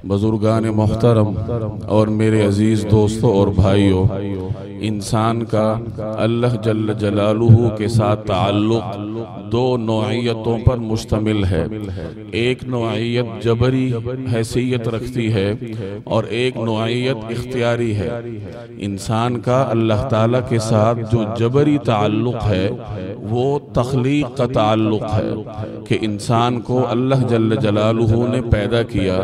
بزرگان محترم اور میرے عزیز دوستوں اور بھائیوں، انسان کا اللہ جل جلالہ کے ساتھ تعلق دو نوعیتوں پر مشتمل ہے۔ ایک نوعیت جبری حیثیت رکھتی ہے اور ایک نوعیت اختیاری ہے۔ انسان کا اللہ تعالیٰ کے ساتھ جو جبری تعلق ہے وہ تخلیق کا تعلق ہے کہ انسان کو اللہ جل جلالہ نے پیدا کیا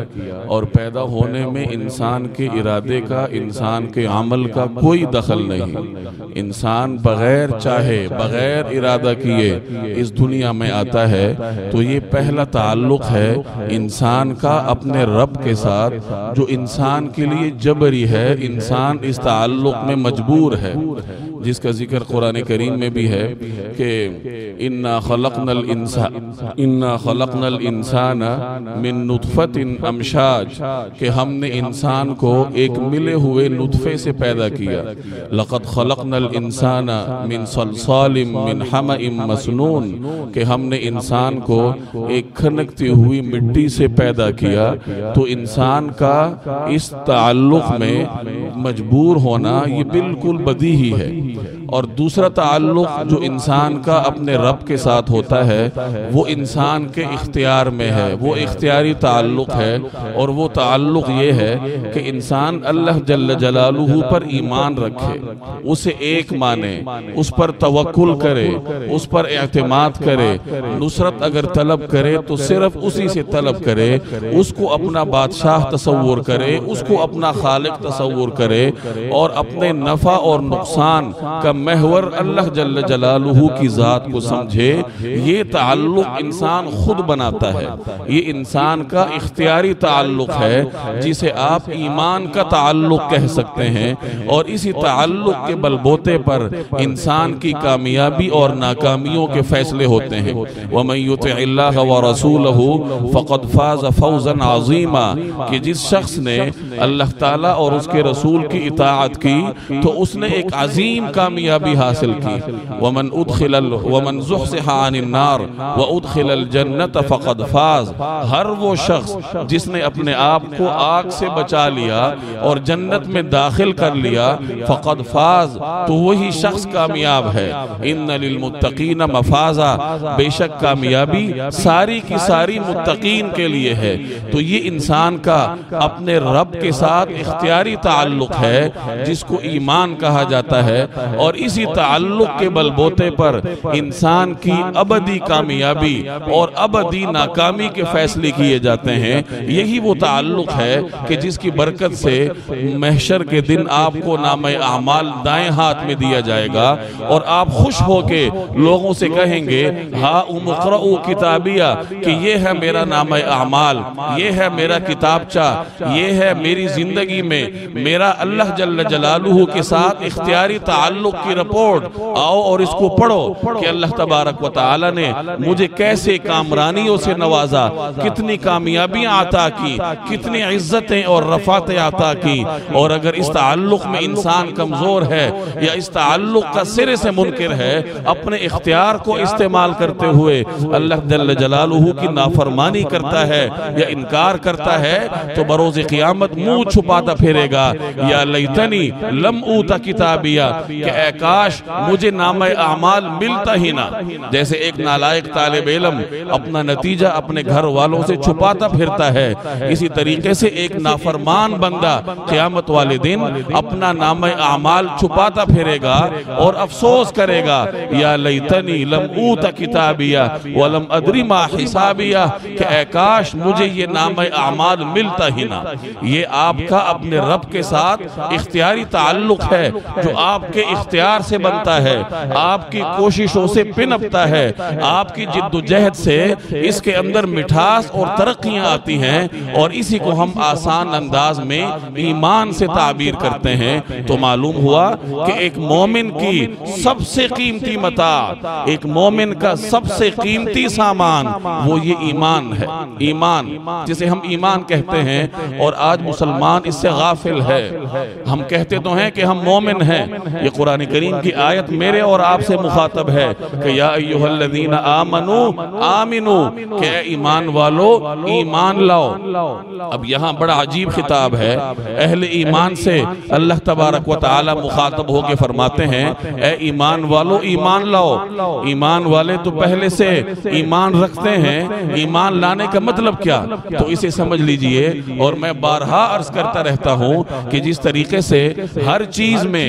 اور پیدا ہونے میں انسان کے ارادے کا، انسان کے عمل کا کوئی دخل نہیں۔ انسان بغیر چاہے، بغیر ارادہ کیے اس دنیا میں آتا ہے، تو یہ پہلا تعلق ہے انسان کا اپنے رب کے ساتھ، جو انسان کے لیے جبری ہے۔ انسان اس تعلق میں مجبور ہے، جس کا ذکر قرآن کریم میں بھی ہے کہ اِنَّا خَلَقْنَا الْإِنسَانَ مِن نُطْفَةٍ أَمْشَاجٍ کہ ہم نے انسان کو ایک ملے ہوئے نطفے سے پیدا کیا۔ لَقَدْ خَلَقْنَا الْإِنسَانَ مِن صَلْصَالٍ مِّنْ حَمَإٍ مَّسْنُونٍ کہ ہم نے انسان کو ایک کھنکتی ہوئی مٹی سے پیدا کیا۔ تو انسان کا اس تعلق میں مجبور ہونا یہ بالکل بدیہی ہے۔ اور دوسرا تعلق جو انسان کا اپنے رب کے ساتھ ہوتا ہے وہ انسان کے اختیار میں ہے، وہ اختیاری تعلق ہے، اور وہ تعلق یہ ہے کہ انسان اللہ جل جلالہ پر ایمان رکھے، اسے ایک مانے، اس پر توکل کرے، اس پر اعتماد کرے، نصرت اگر طلب کرے تو صرف اسی سے طلب کرے، اس کو اپنا بادشاہ تصور کرے، اس کو اپنا خالق تصور کرے، اور اپنے نفع اور نقصان کا محور اللہ جل جلالہ کی ذات کو سمجھے۔ یہ تعلق انسان خود بناتا ہے، یہ انسان کا اختیاری تعلق ہے جسے آپ ایمان کا تعلق کہہ سکتے ہیں، اور اسی تعلق کے بلبوتے پر انسان کی کامیابی اور ناکامیوں کے فیصلے ہوتے ہیں۔ وَمَن يُطِعِ اللَّهَ وَرَسُولَهُ فَقَدْ فَازَ فَوْزًا عَظِيمًا کہ جس شخص نے اللہ تعالیٰ اور اس کے رسول کی اطاعت کی تو اس نے ایک عظیم کامیابی حاصل کی۔ وَمَن زُحْزِحَ عَنِ النَّارِ وَأُدْخِلَ الْجَنَّةَ فَقَدْ فَازَ ہر وہ شخص جس نے اپنے آپ کو آگ سے بچا لیا اور جنت میں داخل کر لیا، فقد فاز تو وہی شخص کامیاب ہے۔ اِنَّ لِلْمُتَّقِينَ مَفَازًا بے شک کامیابی ساری کی ساری متقین کے لیے ہے۔ تو یہ انسان کا اپنے رب کے ساتھ اختیاری تعلق ہے جس کو ایمان کہا جاتا ہے، اور اسی تعلق کے بلبوتے پر انسان کی ابدی کامیابی اور ابدی ناکامی کے فیصلے کیے جاتے ہیں۔ یہی وہ تعلق ہے کہ جس کی برکت سے محشر کے دن آپ کو نامہ اعمال دائیں ہاتھ میں دیا جائے گا، اور آپ خوش ہو کے لوگوں سے کہیں گے ہاؤم اقرؤوا کتابیہ کہ یہ ہے میرا نامہ اعمال، یہ ہے میرا کتابچہ، یہ ہے میری زندگی میں میرا اللہ جل جلالہ کے ساتھ اختیاری تعلق کی رپورٹ، آؤ اور اس کو پڑھو کہ اللہ تبارک و تعالی نے مجھے کیسے کامرانیوں سے نوازا، کتنی کامیابیاں عطا کی، کتنی عزتیں اور رفعتیں عطا کی۔ اور اگر اس تعلق میں انسان کمزور ہے یا اس تعلق کا سرے سے منکر ہے، اپنے اختیار کو استعمال کرتے ہوئے اللہ جل جلالہ کی نافرمانی کرتا ہے یا انکار کرتا ہے، تو بروز قیامت منہ چھپاتا پھرے گا یا لیتنی لم اوت کتابیہ کہ اے کاش مجھے نامہ اعمال ملتا ہی نہ۔ جیسے ایک نالائق طالب علم اپنا نتیجہ اپنے گھر والوں سے چھپاتا پھرتا ہے، اسی طریقے سے ایک نافرمان بندہ قیامت والے دن اپنا نامہ اعمال چھپاتا پھرے گا اور افسوس کرے گا یا لیتنی لم اوت کتابیہ ولم ادری ما حسابیہ کہ اے کاش مجھے یہ نامہ اعمال ملتا ہی نہ۔ یہ آپ کا اپنے رب کے ساتھ اختیاری تعلق ہے جو آپ کے اختیار سے بنتا ہے، آپ کی کوششوں سے پنپتا ہے، آپ کی جد و جہد سے اس کے اندر مٹھاس اور ترقیاں آتی ہیں، اور اسی کو ہم آسان انداز میں ایمان سے تعبیر کرتے ہیں۔ تو معلوم ہوا کہ ایک مومن کی سب سے قیمتی متاع، ایک مومن کا سب سے قیمتی سامان وہ یہ ایمان ہے، ایمان جسے ہم ایمان کہتے ہیں، اور آج مسلمان اس سے غافل ہے۔ ہم کہتے تو ہیں کہ ہم مومن ہیں، یہ قرآن کریم کی آیت میرے اور آپ سے مخاطب ہے کہ یا ایھا الذین آمنوا آمنوا، کہ اے ایمان والو ایمان لاؤ۔ اب یہاں بڑا عجیب خطاب ہے، اہل ایمان سے اللہ تبارک و تعالی مخاطب ہو کے فرماتے ہیں اے ایمان والو ایمان لاؤ۔ ایمان والے تو پہلے سے ایمان رکھتے ہیں، ایمان لانے کا مطلب کیا؟ تو اسے سمجھ لیجئے، اور میں بارہا عرض کرتا رہتا ہوں کہ جس طریقے سے ہر چیز میں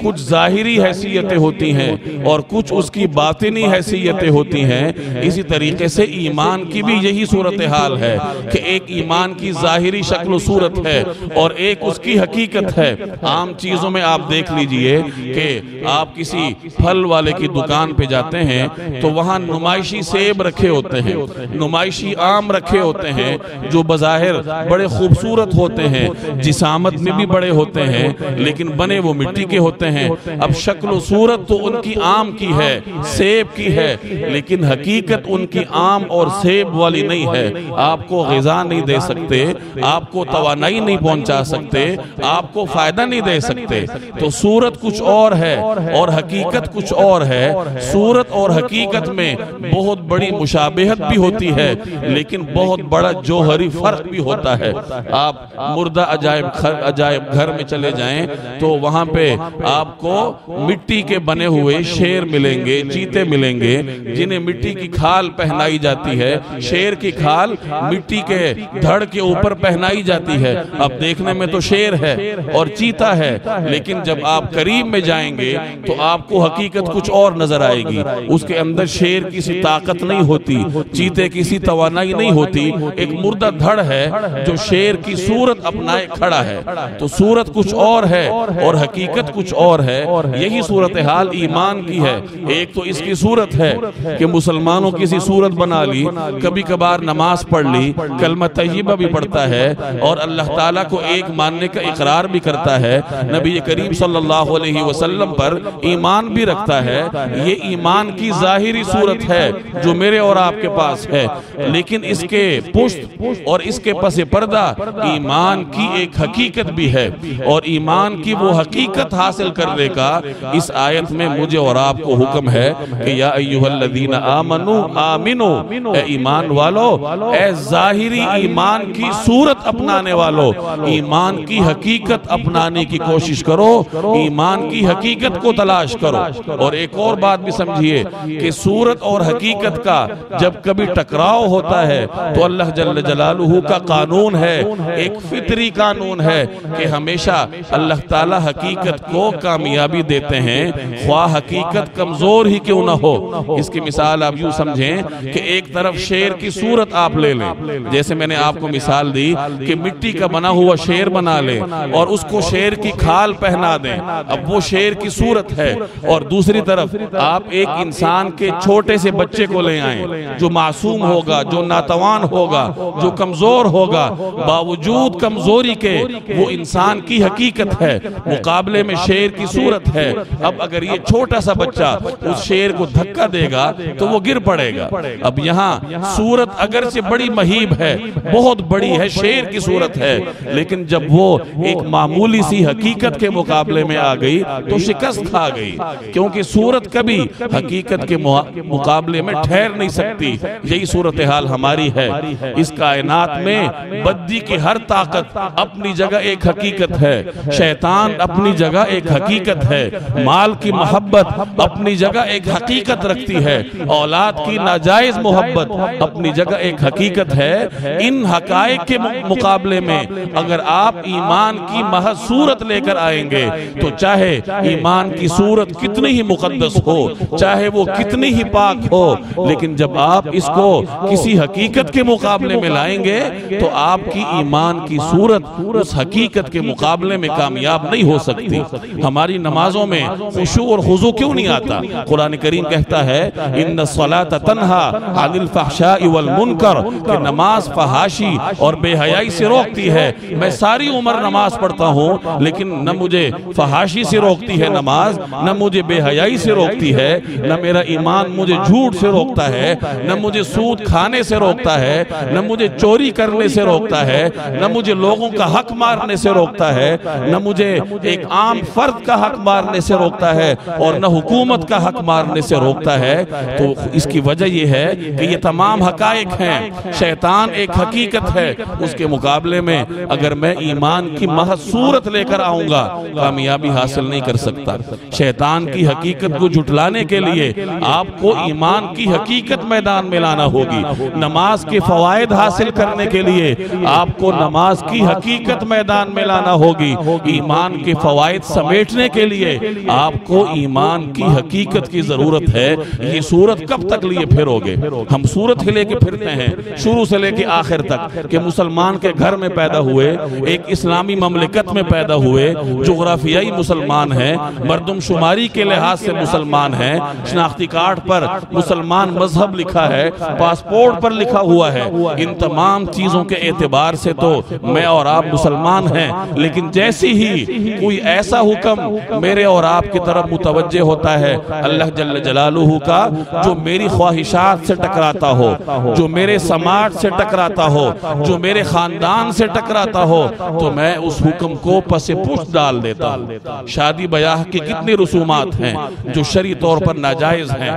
کچھ ظاہری حیثیتیں ہوتی ہیں اور کچھ اس کی باطنی حیثیتیں ہوتی ہیں، اسی طریقے سے ایمان کی بھی یہی صورتحال ہے کہ ایک ایمان کی ظاہری شکل و صورت ہے اور ایک اس کی حقیقت ہے۔ عام چیزوں میں آپ دیکھ لیجئے کہ آپ کسی پھل والے کی دکان پہ جاتے ہیں تو وہاں نمائشی سیب رکھے ہوتے ہیں، نمائشی آم رکھے ہوتے ہیں جو بظاہر بڑے خوبصورت ہوتے ہیں، جسامت میں بھی بڑے ہوتے ہیں، لیکن بنے وہ مٹی کے ہوتے ہیں۔ اب شکل و صورت تو ان کی آم کی ہے، سیب کی ہے، لیکن حقیقت ان کی آم اور سیب والی نہیں ہے۔ آپ کو غذا نہیں دے سکتے، آپ کو توانائی نہیں پہنچا سکتے، آپ کو فائدہ نہیں دے سکتے۔ تو صورت کچھ اور ہے اور حقیقت کچھ اور ہے۔ صورت اور حقیقت میں بہت بڑی مشابہت بھی ہوتی ہے، لیکن بہت بڑا جوہری فرق بھی ہوتا ہے۔ آپ مردہ عجائب گھر میں چلے جائیں تو وہاں پہ آپ کو مٹی کے بنے ہوئے شیر ملیں گے، چیتے ملیں گے، جنہیں مٹی کی کھال پہنائی جاتی ہے۔ شیر کی کھال مٹی کے دھڑ کے اوپر پہنائی جاتی ہے۔ اب دیکھنے میں تو شیر ہے اور چیتا ہے، لیکن جب آپ قریب میں جائیں گے تو آپ کو حقیقت کچھ اور نظر آئے گی۔ اس کے اندر شیر کی سی طاقت نہیں ہوتی، چیتے کی سی توانائی نہیں ہوتی، ایک مردہ دھڑ ہے جو شیر کی صورت اپنائے کھڑا ہے۔ تو صورت کچھ اور ہے اور حقیقت کچھ اور ہے۔ یہی صورتحال ایمان کی ہے۔ ایک تو اس کی صورت ہے کہ مسلمانوں کسی صورت بنا لی، کبھی کبھار نماز پڑھ لی، کلمہ طیبہ بھی پڑھتا ہے اور اللہ تعالیٰ کو ایک ماننے کا اقرار بھی کرتا ہے، نبی کریم صلی اللہ علیہ وسلم پر ایمان بھی رکھتا ہے۔ یہ ایمان کی ظاہری صورت ہے جو میرے اور آپ کے پاس ہے، لیکن اس کے پشت اور اس کے پس پردہ ایمان کی ایک حقیقت بھی ہے، اور ایمان کی وہ حقیقت حاصل کرنے کا اس آیت میں مجھے اور آپ کو حکم ہے کہ یا ایھا الذین آمنوا آمنوا، اے ایمان والو، اے ظاہری ایمان کی صورت اپنانے والو، ایمان کی حقیقت اپنانے کی کوشش کرو، ایمان کی حقیقت کو تلاش کرو۔ اور ایک اور بات بھی سمجھیے کہ صورت اور حقیقت کا جب کبھی ٹکراؤ ہوتا ہے تو اللہ جل جلالہ کا قانون ہے، ایک فطری قانون ہے کہ ہمیشہ اللہ تعالی حقیقت کو کامیابی دیتے ہیں، خواہ حقیقت کمزور ہی کیوں نہ ہو۔ اس کی مثال آپ یوں سمجھیں کہ ایک طرف شیر کی صورت آپ لے لیں، جیسے میں نے آپ کو مثال دی کہ مٹی کا بنا ہوا شیر بنا لیں اور اس کو شیر کی کھال پہنا دیں، اب وہ شیر کی صورت ہے۔ اور دوسری طرف آپ ایک انسان کے چھوٹے سے بچے کو لے آئیں جو معصوم ہوگا، جو ناتوان ہوگا، جو کمزور ہوگا، باوجود کمزوری کے وہ انسان کی حقیقت ہے، مقابلے میں شیر کی صورت ہے۔ اب اگر یہ چھوٹا سا بچہ اس شیر کو دھکا دے گا تو وہ گر پڑے گا۔ اب یہاں صورت اگرچہ بڑی مہیب ہے، بہت بڑی ہے، شیر کی صورت ہے، لیکن جب وہ ایک معمولی سی حقیقت کے مقابلے میں آ گئی تو شکست کھا گئی، کیونکہ صورت کبھی حقیقت کے مقابلے میں ٹھہر نہیں سکتی۔ یہی صورتحال ہماری ہے۔ اس کائنات میں بدی کی ہر طاقت اپنی جگہ ایک حقیقت ہے، شیطان اپنی جگہ ایک حقیقت ہے، مال کی محبت اپنی جگہ ایک حقیقت رکھتی ہے، اولاد کی ناجائز محبت اپنی جگہ ایک حقیقت ہے۔ ان حقائق کے مقابلے میں اگر آپ ایمان کی محض صورت لے کر آئیں گے تو چاہے ایمان کی صورت کتنی ہی مقدس ہو، چاہے وہ کتنی ہی پاک ہو، لیکن جب آپ اس کو کسی حقیقت کے مقابلے میں لائیں گے تو آپ کی ایمان کی صورت اس حقیقت کے مقابلے میں کامیاب نہیں ہو سکتی۔ ہماری نمازوں میں خشوع اور خضوع کیوں نہیں آتا؟ قرآن کریم کہتا ہے ان الصلاۃ تنہا عن الفحشاء والمنکر، کہ نماز فحاشی اور بے حیائی سے روکتی ہے۔ میں ساری عمر نماز پڑھتا ہوں لیکن نہ مجھے فحاشی سے روکتی ہے نماز، نہ مجھے بے حیائی سے روکتی ہے، نہ میرا ایمان مجھے جھوٹ سے روکتا ہے، نہ مجھے سود کھانے سے روکتا ہے، نہ مجھے چوری کرنے سے روکتا ہے، نہ مجھے لوگوں کا حق مارنے سے روکتا ہے، نہ مجھے ایک عام فرد کا حق مارنے سے روکتا ہے اور نہ حکومت کا حق مارنے سے روکتا ہے، تو اس کی وجہ یہ ہے کہ یہ تمام حقائق ہیں۔ شیطان ایک حقیقت ہے، اس کے مقابلے میں اگر میں ایمان کی محض صورت لے کر آؤں گا کامیابی حاصل نہیں کر سکتا۔ شیطان کی حقیقت کو جھٹلانے کے لیے آپ کو ایمان کی حقیقت میدان میں لانا ہوگی۔ نماز کے فوائد حاصل کرنے کے لیے آپ کو نماز کی حقیقت میدان میں لانا ہوگی۔ ایمان کے فوائد سمیٹنے کے لیے آپ کو ایمان کی حقیقت کی ضرورت ہے۔ یہ صورت کب تک لیے پھرو گے؟ ہم صورت ہی لے کے پھرتے ہیں شروع سے لے کے آخر تک کہ مسلمان کے گھر میں پیدا ہوئے، ایک اسلامی مملکت میں پیدا ہوئے، جغرافیائی مسلمان ہیں، مردم شماری کے لحاظ سے مسلمان ہیں، شناختی کارڈ پر مسلمان مذہب لکھا ہے، پاسپورٹ پر لکھا ہوا ہے۔ ان تمام چیزوں کے اعتبار سے تو میں اور آپ مسلمان ہیں، لیکن جیسی ہی کوئی ایسا حکم میرے اور آپ کی طرف متوجہ ہوتا ہے اللہ جل جلالہ کا جو میری خواہشات سے ٹکراتا ہو، جو میرے سماج سے ٹکراتا ہو، جو میرے خاندان سے ٹکراتا ہو، تو میں اس حکم کو پس پشت ڈال دیتا ہوں۔ شادی بیاہ کی کتنی رسومات ہیں جو شرعی طور پر ناجائز ہیں،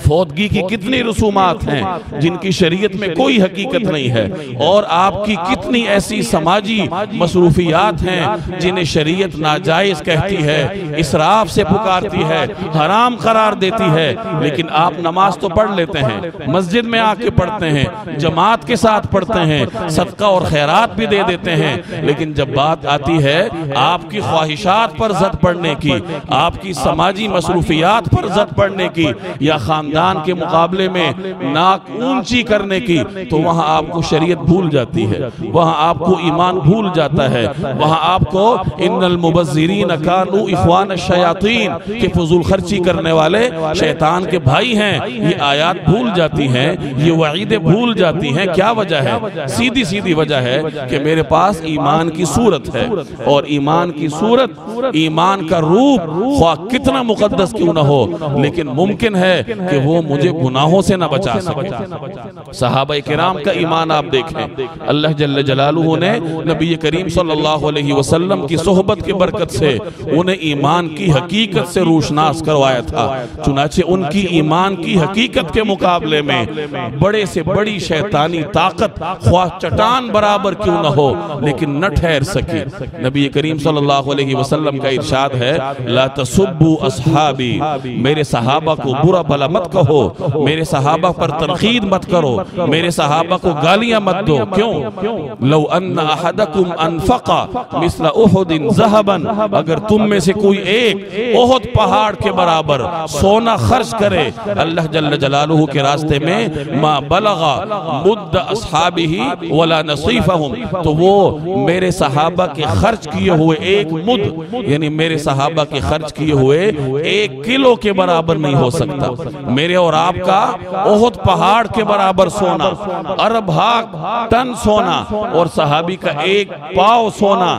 فوتگی کی کتنی رسومات ہیں جن کی شریعت میں کوئی حقیقت نہیں ہے، اور آپ کی کتنی ایسی سماجی مصروفیات ہیں جنہیں شریعت ناجائز کہتی ہے، اسراف سے پکارتی ہے، حرام قرار دیتی ہے، لیکن آپ نماز تو پڑھ لیتے ہیں، مسجد میں آ کے پڑھتے ہیں، جماعت کے ساتھ پڑھتے ہیں، صدقہ اور خیرات بھی دے دیتے ہیں، لیکن جب بات آتی ہے آپ کی خواہشات پر زد پڑنے کی، آپ کی سماجی مصروفیات پر زد پڑنے کی، یا خاندان کے مقابلے میں ناک اونچی کرنے کی، تو وہاں آپ کو شریعت بھول جاتی ہے، وہاں آپ کو ایمان بھول جاتا ہے، وہاں آپ کو ان المبذرین کانوا اخوان الشیاطین کہ فضول خرچی کرنے والے شیطان کے بھائی ہیں، یہ آیات بھول جاتی ہیں، یہ وعیدیں بھول جاتی ہیں۔ کیا وجہ ہے؟ سیدھی وجہ ہے کہ میرے پاس ایمان کی صورت ہے، اور ایمان کی صورت، ایمان کا روپ خواہ کتنا مقدس کیوں نہ ہو، لیکن ممکن ہے کہ وہ مجھے گناہوں سے نہ بچا سکے۔ صحابہ کرام کا ایمان آپ دیکھیں، اللہ جل جلالہ نے نبی کریم صلی اللہ علیہ وسلم کی صحبت کی برکت سے انہیں ایمان کی حقیقت سے روشناس کروایا تھا، چنانچہ ان کی ایمان کی حقیقت کے مقابلے میں بڑے سے بڑی شیطانی طاقت خواہ چٹان برابر کیوں نہ ہو لیکن نہ ٹھہر سکی۔ نبی کریم صلی اللہ علیہ وسلم کا ارشاد ہے لا تسبوا اصحابی، میرے صحابہ کو برا بھلا مت کہو، میرے صحابہ پر تنقید مت کرو، میرے صحابہ کو گالیاں مت دو۔ کیوں؟ لو ان احدکم انفق مثل احد ذهبا، اگر تم میں سے کوئی ایک احد پہاڑ کے برابر سونا خرچ کرے اللہ جل جلالہ کے راستے میں، ما بلغ مد اصحابہ ولا نصیفہم، تو وہ میرے صحابہ کے خرچ کیے ہوئے ایک مد، یعنی میرے صحابہ کے خرچ کیے ہوئے 1 کلو کے برابر نہیں ہو سکتا۔ میرے اور آپ کا احد پہاڑ کے برابر سونا، ارب ٹن سونا، اور صحابی کا 1 پاؤ سونا،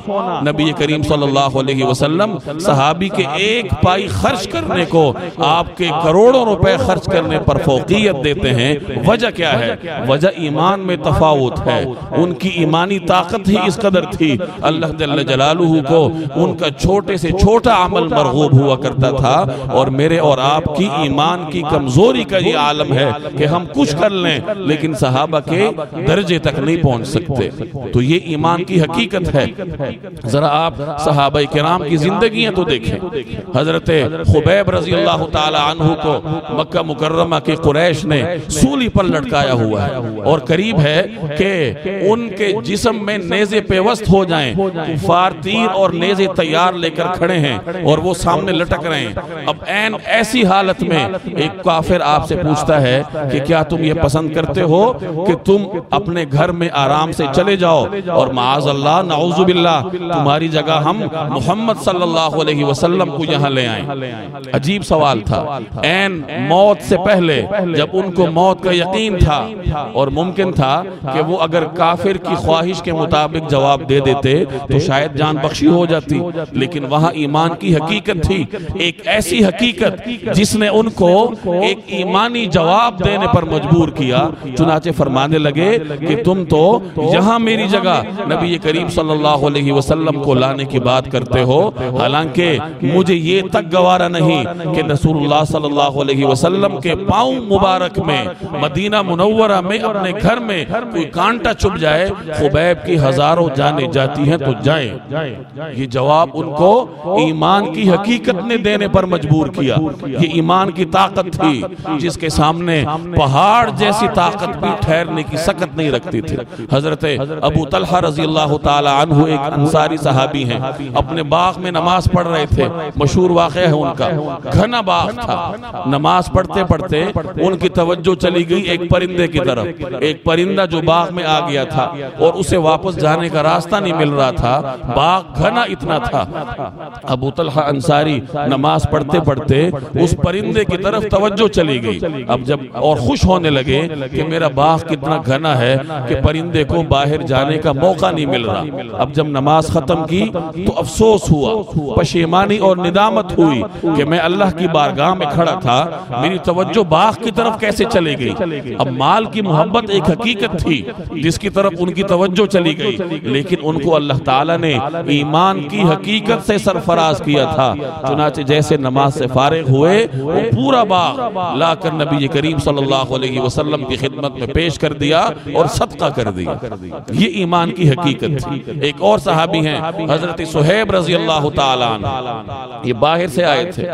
نبی کریم صلی اللہ علیہ وسلم صحابی کے 1 پائی خرچ کرنے کو آپ کے کروڑوں روپے خرچ کرنے پر فوقیت دیتے ہیں۔ وجہ کیا ہے؟ وجہ ایمان میں تفاوت ہے، ان کی ایمانی طاقت ہی اس قدر تھی، اللہ جل جلالہ کو ان کا چھوٹے سے چھوٹا عمل مرغوب ہوا کرتا تھا، اور میرے اور آپ کی ایمان کی کمزوری کا یہ عالم ہے کہ ہم کچھ کر لیں لیکن صحابہ کے درجے تک نہیں پہنچ سکتے۔ تو یہ ایمان کی حقیقت ہے۔ ذرا آپ صحابہ کرام کی زندگیاں تو دیکھیں، حضرت خبیب رضی اللہ تعالی عنہ کو مکہ مکرمہ کے قریش نے سولی پر لٹکایا ہوا ہے، اور قریب ہے کہ ان کے جسم میں نیزے پیوست ہو جائیں، کفار تیر اور نیزے تیار لے کر کھڑے ہیں اور وہ سامنے لٹک رہے ہیں۔ اب این ایسی حالت میں ایک کافر آپ سے پوچھتا ہے کہ کیا تم یہ پسند کرتے ہو کہ تم اپنے گھر میں آرام سے چلے جاؤ اور معاذ اللہ نعوذ باللہ تمہاری جگہ ہم محمد صلی اللہ علیہ وسلم کو یہاں لے آئیں؟ عجیب سوال تھا۔ این موت سے پہلے جب ان کو موت کا یقین تھا اور ممکن تھا کہ وہ اگر کافر کی خواہش کے مطابق جواب دے دیتے تو شاید جان بخشی ہو جاتی، لیکن وہاں ایمان کی حقیقت تھی، ایک ایسی حقیقت جس نے ان کو ایک ایمانی جواب دینے پر مجبور کیا۔ چنانچہ فرمانے لگے کہ تم تو یہاں میری جگہ نبی کریم صلی اللہ علیہ وسلم کو لانے کی بات کرتے ہو، حالانکہ مجھے یہ تک گوارا نہیں کہ رسول اللہ صلی اللہ علیہ وسلم کے پاؤں مبارک میں مدینہ منورہ میں اپنے گھر میں کوئی کانٹا چبھ جائے، خبیب کی ہزاروں جانیں جاتی ہیں تو جائیں۔ یہ جواب ان کو ایمان کی حقیقت نے دینے پر مجبور کیا۔ یہ ایمان کی طاقت تھی جس کے سامنے پہاڑ جیسی طاقت بھی ٹھہرنے کی سکت نہیں رکھتی تھی۔ حضرت ابو طلحہ رضی اللہ تعالی عنہ ایک انصاری صحابی ہیں، اپنے باغ میں نماز پڑھ رہے تھے، مشہور واقعہ ہے ان کا، گھنا باغ تھا، نماز پڑھتے پڑھتے ان کی توجہ چلی گئی ایک پرندے کی طرف۔ ایک پرندہ جو باغ میں آ گیا تھا اور اسے واپس جانے کا راستہ نہیں مل رہا تھا، باغ گھنا اتنا تھا۔ ابو طلحہ انصاری نماز پڑھتے پڑھتے اس پرندے کی طرف توجہ چلی گئی، اب جب اور خوش ہونے لگے کہ میرا باغ کتنا گھنا ہے کہ پرندے کو باہر جانے کا موقع نہیں مل رہا۔ اب جب نماز ختم کی تو افسوس ہوا، پشیمانی اور ندامت ہوئی کہ میں اللہ کی بارگاہ میں کھڑا تھا، میری توجہ باغ کی طرف کیسے چلی گئی۔ اب مال کی محبت ایک حقیقت تھی جس کی طرف ان کی توجہ چلی گئی، لیکن ان کو اللہ تعالیٰ نے ایمان کی حقیقت سے سرفراز کیا تھا۔ چنانچہ جیسے نماز سے فارغ ہوئے وہ پورا باغ لا کر نبی کریم صلی اللہ علیہ وسلم کی خدمت میں پیش کر دیا اور صدقہ کر دیا۔ یہ ایمان کی حقیقت تھی۔ ایک اور صحابی ہیں حضرت صہیب رضی اللہ تعالیٰ عنہ، یہ باہر سے آئے تھے،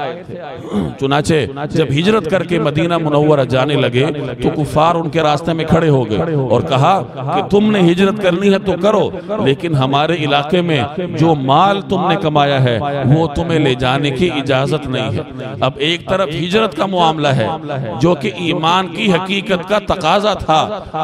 چنانچہ جب ہجرت کر کے مدینہ منورہ جانے لگے تو کفار ان کے راستے میں کھڑے ہو گئے اور کہا کہ تم نے ہجرت کرنی ہے تو کرو، لیکن ہمارے علاقے میں جو مال تم نے کمایا ہے وہ تمہیں لے جانے کی اجازت نہیں ہے۔ اب ایک طرف ہجرت کا معاملہ ہے جو کہ ایمان کی حقیقت کا تقاضا تھا،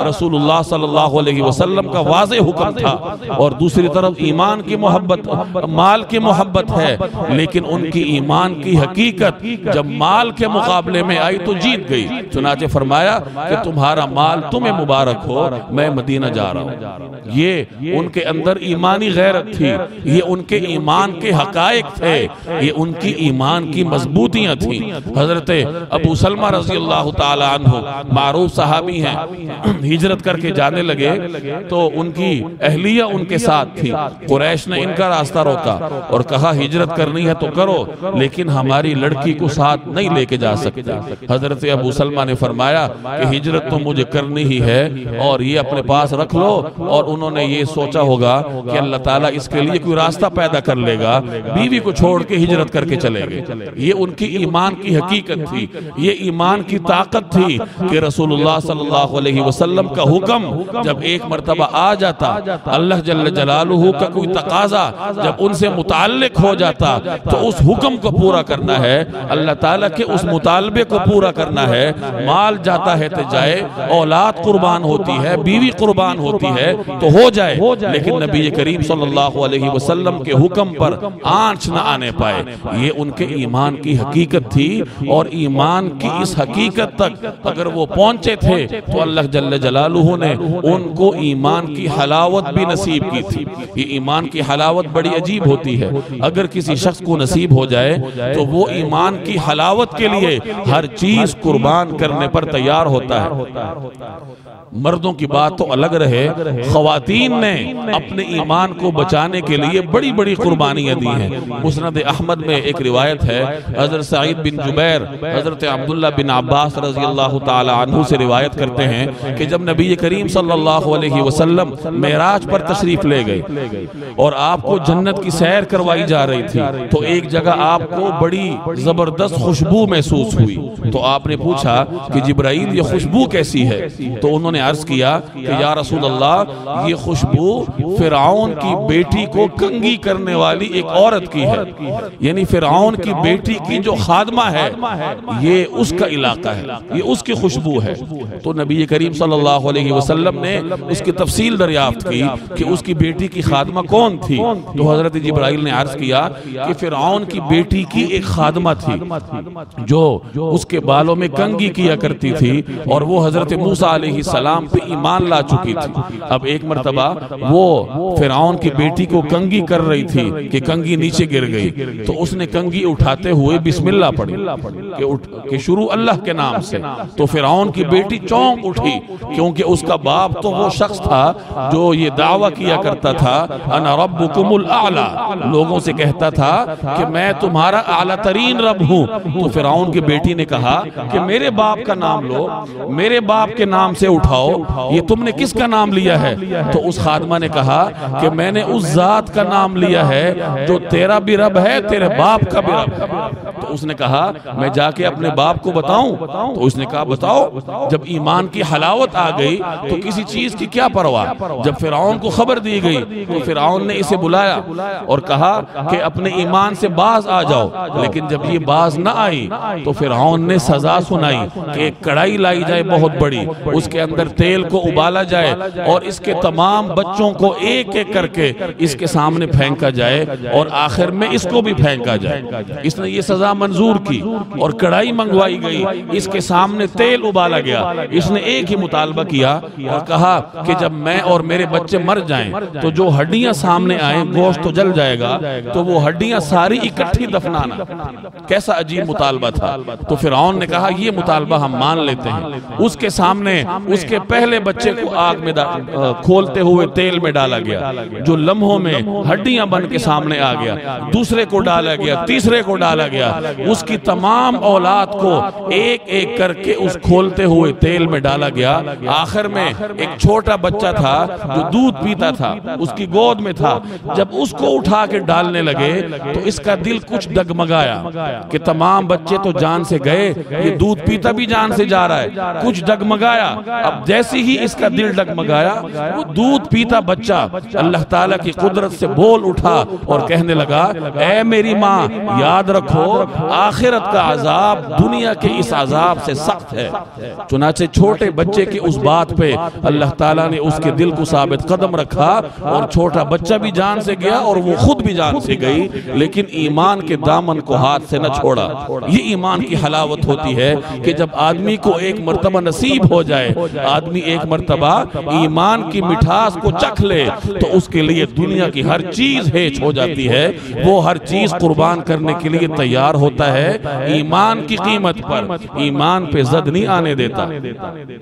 رسول اللہ صلی اللہ علیہ وسلم کا واضح حکم تھا، اور دوسری طرف ایمان کی محبت، مال کی محبت ہے، لیکن ان کی ایمان کی حقیقت جب مال کے مقابلے میں آئی تو جیت گئی۔ چنانچہ فرمایا کہ تمہارا مال تمہیں مبارک ہو، میں مدینہ جا رہا ہوں۔ یہ ان کے اندر ایمانی غیرت تھی، یہ ان کے ایمان کے حقائق تھے، یہ ان کی ایمان کی مضبوطیاں تھیں۔ حضرت ابو سلمہ رضی اللہ تعالی عنہ معروف صحابی ہیں، ہجرت کر کے جانے لگے تو ان کی اہلیہ ان کے ساتھ تھی۔ قریش نے ان کا راستہ روکا اور کہا ہجرت کرنی ہے تو کرو، لیکن ہماری لڑکی کو ساتھ نہیں لے کے جا سکتے۔ حضرت ابو سلمہ نے فرمایا کہ ہجرت تو مجھے کرنی ہی ہے اور یہ اپنے پاس رکھ لو، اور انہوں نے یہ سوچا ہوگا کہ اللہ تعالیٰ اس کے لیے کوئی راستہ پیدا کر لے گا، بیوی کو چھوڑ کے ہجرت کر کے چلے گئے۔ یہ ان کی ایمان کی حقیقت تھی، یہ ایمان کی طاقت تھی کہ رسول اللہ صلی اللہ علیہ وسلم کا حکم جب ایک مرتبہ آ جاتا، اللہ جل جلالہ کا کوئی تقاضا جب ان سے متعلق ہو جاتا تو اس حکم کو پورا کرنا ہے، اللہ تعالیٰ کے اس مطالبے کو پورا کرنا ہے۔ مال جاتا ہے تو جائے، اولاد قربان ہوتی ہے، بیوی قربان ہوتی ہے تو ہو جائے، لیکن نبی کریم صلی اللہ علیہ وسلم کے حکم پر آنچ نہ آنے پائے۔ یہ ان کے ایمان کی حقیقت تھی، اور ایمان کی اس حقیقت تک اگر وہ پہنچے تھے تو اللہ جل جلالہ نے ان کو ایمان کی حلاوت بھی نصیب کی تھی۔ یہ ایمان کی حلاوت بڑی عجیب ہوتی ہے، اگر کسی شخص کو نصیب ہو جائے تو وہ ایمان کی حلاوت کے لیے ہر چیز قربان کرنے پر تیار ہوتا ہے۔ مردوں کی بات تو الگ رہے، خواتین نے اپنے ایمان کو بچانے کے لیے بڑی بڑی قربانیاں دی ہیں۔ مسند احمد میں ایک روایت ہے، حضرت سعید بن جبیر حضرت عبداللہ بن عباس رضی اللہ تعالی عنہ سے روایت کرتے ہیں کہ جب نبی کریم صلی اللہ علیہ وسلم معراج پر تشریف لے گئے اور آپ کو جنت کی سیر کروائی جا رہی تھی تو ایک جگہ آپ کو بڑی زبردست خوشبو محسوس ہوئی، تو آپ نے پوچھا کہ جبرائیل یہ خوشبو کیسی ہے؟ تو انہوں نے عرض کیا کہ یا رسول اللہ یہ خوشبو فرعون کی بیٹی کو کنگھی کرنے والی ایک عورت کی ہے، یعنی فرعون کی بیٹی کی جو خادمہ ہے یہ اس کا علاقہ ہے، یہ اس کی خوشبو ہے۔ تو نبی کریم صلی اللہ علیہ وسلم نے اس کی تفصیل دریافت کی کہ اس کی بیٹی کی خادمہ کون تھی، تو حضرت جبرائیل نے عرض کیا کہ فرعون کی بیٹی کی ایک خادمہ تھی جو اس کے بالوں میں کنگھی کیا کرتی تھی، اور وہ حضرت موسیٰ علیہ السلام پہ ایمان لا چکی تھی۔ اب ایک مرتبہ وہ فرعون کی بیٹی کو کنگھی کر رہی تھی کہ کنگھی نیچے گر گئی، تو اس نے کنگھی اٹھاتے ہوئے بسم اللہ پڑھی کہ شروع اللہ کے نام سے، تو فرعون کی بیٹی چونک اٹھی، کیونکہ اس کا باپ تو وہ شخص تھا جو یہ دعویٰ کیا کرتا تھا انا ربکم الاعلی، لوگوں سے کہتا تھا کہ میں تمہارا اعلیٰ ترین رب ہوں، تو فرعون کی بیٹی نے کہا کہ میرے باپ کا نام لو، میرے باپ کے نام سے اٹھاؤ، یہ تم نے کس کا نام لیا ہے؟ تو اس خادمہ نے کہا کہ میں نے اس ذات کا نام لیا ہے جو تیرا بھی رب ہے، تیرے باپ کا بھی رب ہے۔ تو اس نے کہا میں جا کے اپنے باپ کو بتاؤں؟ تو اس نے کہا بتاؤ۔ جب ایمان کی حلاوت آ گئی تو کسی چیز کی کیا پرواہ۔ جب فرعون کو خبر دی گئی تو فرعون نے اسے بلایا اور کہا کہ اپنے ایمان سے باز آ جاؤ، لیکن جب یہ باز نہ آئی تو فرعون نے سزا سنائی کہ ایک کڑھائی لائی جائے بہت بڑی، اس کے اندر تیل کو ابالا جائے اور اس کے تمام بچوں کو ایک ایک کر کے اس کے سامنے پھینکا جائے اور آخر میں اس کو بھی پھینکا جائے۔ اس نے یہ سزا منظور کی اور کڑھائی منگوائی گئی، اس کے سامنے تیل ابالا گیا۔ اس نے ایک ہی مطالبہ کیا اور کہا کہ جب میں اور میرے بچے مر جائیں تو جو ہڈیاں سامنے آئیں، گوشت تو جل جائے گا، تو وہ ہڈیاں ساری اکٹھی دفنانا۔ کیسا عجیب مطالبہ تھا۔ تو فرعون نے کہا یہ مطالبہ ہم مان لیتے ہیں۔ اس کے سامنے اس کے پہلے بچے کو آگ میں کھولتے ہوئے تیل میں ڈالا گیا، جو لمحوں میں ہڈیاں بن کے سامنے آ گیا۔ دوسرے کو ڈالا گیا، تیسرے کو ڈالا گیا، اس کی تمام اولاد کو ایک ایک کر کے اس کھولتے ہوئے تیل میں ڈالا گیا۔ آخر میں ایک چھوٹا بچہ تھا جو دودھ پیتا تھا، اس کی گود میں تھا۔ جب اس کو اٹھا کے ڈالنے لگے تو اس کا دل کچھ ڈگمگایا کہ تمام بچے تو جان سے گئے، یہ دودھ پیتا بھی جان سے جا رہا ہے، کچھ ڈگمگایا۔ اب جیسے ہی اس کا دل ڈگمگایا، وہ دودھ پیتا بچہ اللہ تعالیٰ کی قدرت سے بول اٹھا اور کہنے لگا اے میری ماں، یاد رکھو آخرت کا عذاب دنیا کے اس عذاب سے سخت ہے۔ چنانچہ چھوٹے بچے کی اس بات پہ اللہ تعالیٰ نے اس کے دل کو ثابت قدم رکھا اور چھوٹا بچہ بھی جان سے گیا اور وہ خود بھی جان سے گئی، لیکن ایمان کے دامن کو ہاتھ سے نہ چھوڑا۔ یہ ایمان کی حلاوت ہوتی ہے کہ جب آدمی کو ایک مرتبہ نصیب ہو جائے، آدمی ایک مرتبہ ایمان کی مٹھاس کو چکھ لے تو اس کے لیے دنیا کی ہر چیز ہیچ ہو جاتی ہے، وہ ہر چیز قربان کرنے کے لیے تیار ہوتا ہے ایمان کی قیمت پر، ایمان پہ زد نہیں آنے دیتا۔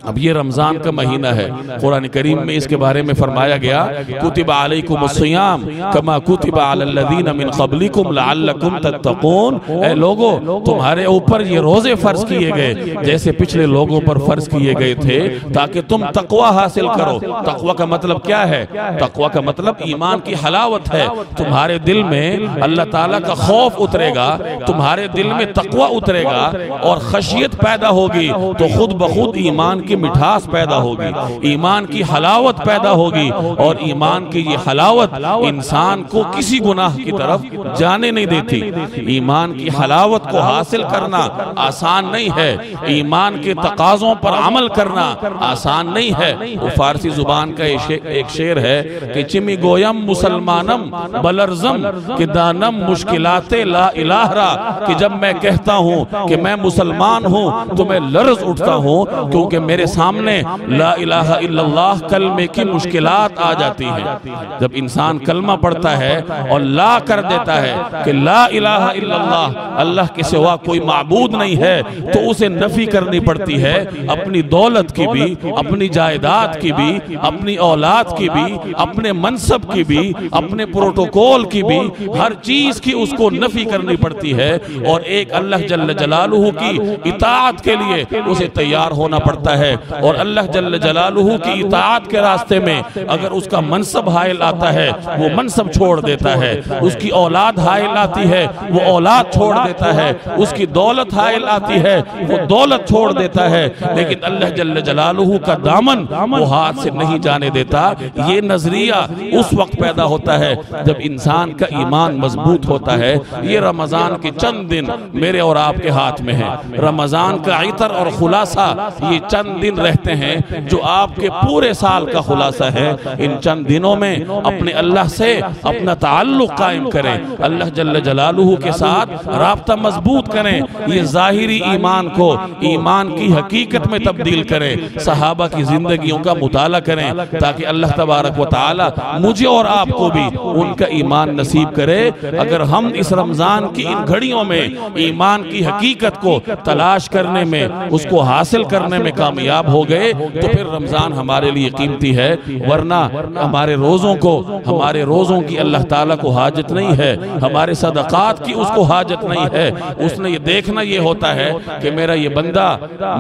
اب یہ رمضان کا مہینہ ہے، قرآن کریم میں اس کے بارے میں فرمایا گیا کتب علیکم الصیام کما کتب علی الذین من قبلکم لعلکم تتقون۔ اے لوگو تمہارے اوپر یہ روزے فرض کیے گئے جیسے پچھلے لوگوں پر فرض کیے گئے تھے تاکہ تم تقوی حاصل کرو۔ تقوی کا مطلب کیا ہے؟ تقوی کا مطلب ایمان کی حلاوت ہے۔ تمہارے دل میں اللہ تعالیٰ کا خوف اترے گا، تمہارے دل میں تقوی اترے گا اور خشیت پیدا ہوگی تو خود بخود ایمان کی مٹھاس پیدا ہوگی، ایمان کی حلاوت پیدا ہوگی، اور ایمان کی یہ حلاوت انسان کو کسی گناہ کی طرف جانے نہیں دیتی۔ ایمان کی حلاوت کو حاصل کرنا آسان نہیں ہے، ایمان کے تقاضوں پر عمل کرنا آسان نہیں ہے۔ وہ فارسی زبان کا ایک شعر ہے کہ چمی گویم مسلمانم بلرزم کہ دانم مشکلات لا الہ را، کہ جب میں کہتا ہوں کہ میں مسلمان ہوں تو میں لرز اٹھتا ہوں کیونکہ میرے سامنے لا الہ الا اللہ کلمے کی مشکلات آ جاتی ہیں۔ جب انسان کلمہ پڑھتا ہے اور لا کر دیتا ہے کہ لا الہ الا اللہ، اللہ کے سوا کوئی معبود نہیں ہے، تو اسے نفی کرنی پڑتی ہے اپنی دولت کی بھی، اپنی جائیداد کی بھی، اپنی اولاد کی بھی، اپنے منصب کی بھی، اپنے پروٹوکول کی بھی، ہر چیز کی اس کو نفی کرنی پڑتی ہے، اور ایک اللہ جل جلالہ کی اطاعت کے لیے اسے تیار ہونا پڑتا ہے۔ اور اللہ جل جلالہ کی اطاعت کے راستے میں اگر اس کا منصب حائل آتا ہے وہ منصب چھوڑ دیتا ہے، اس کی اولاد حائل آتی ہے وہ اولاد چھوڑ دیتا ہے، اس کی دولت حائل آتی ہے وہ دولت چھوڑ دیتا ہے، لیکن اللہ جل جلالہ کا دامن وہ ہاتھ سے نہیں جانے دیتا۔ یہ نظریہ اس وقت پیدا ہوتا ہے جب انسان کا ایمان مضبوط ہوتا ہے۔ یہ رمضان کے چند دن میرے اور آپ کے ہاتھ میں ہیں۔ رمضان کا عطر اور خلاصہ یہ چند دن رہتے ہیں جو آپ کے پورے سال کا خلاصہ ہے۔ ان چند دنوں میں اپنے اللہ سے اپنا تعلق قائم کریں، اللہ جل جلالہ کے ساتھ رابطہ مضبوط کریں، یہ ظاہری ایمان کو ایمان کی حقیقت میں تبدیل کریں، صحابہ کی زندگیوں کا مطالعہ کریں تاکہ اللہ تبارک و تعالی مجھے اور آپ کو بھی ان کا ایمان نصیب کرے۔ اگر ہم اس رمضان کی ان گھڑیوں میں ایمان کی حقیقت کو تلاش کرنے میں، اس کو حاصل کرنے میں کامیاب ہو گئے تو پھر رمضان ہمارے لیے قیمتی ہے۔ ورنہ ہمارے روزوں کو، ہمارے روزوں کی اللہ تعالیٰ کو حاجت نہیں ہے، ہمارے صدقات کی اس کو حاجت نہیں ہے۔ اس نے یہ دیکھنا یہ ہوتا ہے کہ میرا یہ بندہ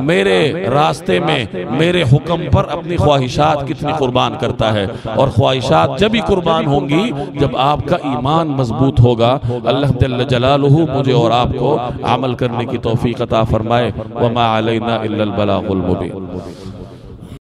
میرے راستے میں میرے حکم پر اپنی خواہشات کتنی قربان کرتا ہے، اور خواہشات جب ہی قربان ہوں گی جب آپ کا ایمان مضبوط ہوگا۔ اللہ جل جلالہ مجھے اور آپ کو عمل کرنے کی توفیق عطا فرمائے۔ وما علینا الا البلاغ المبین۔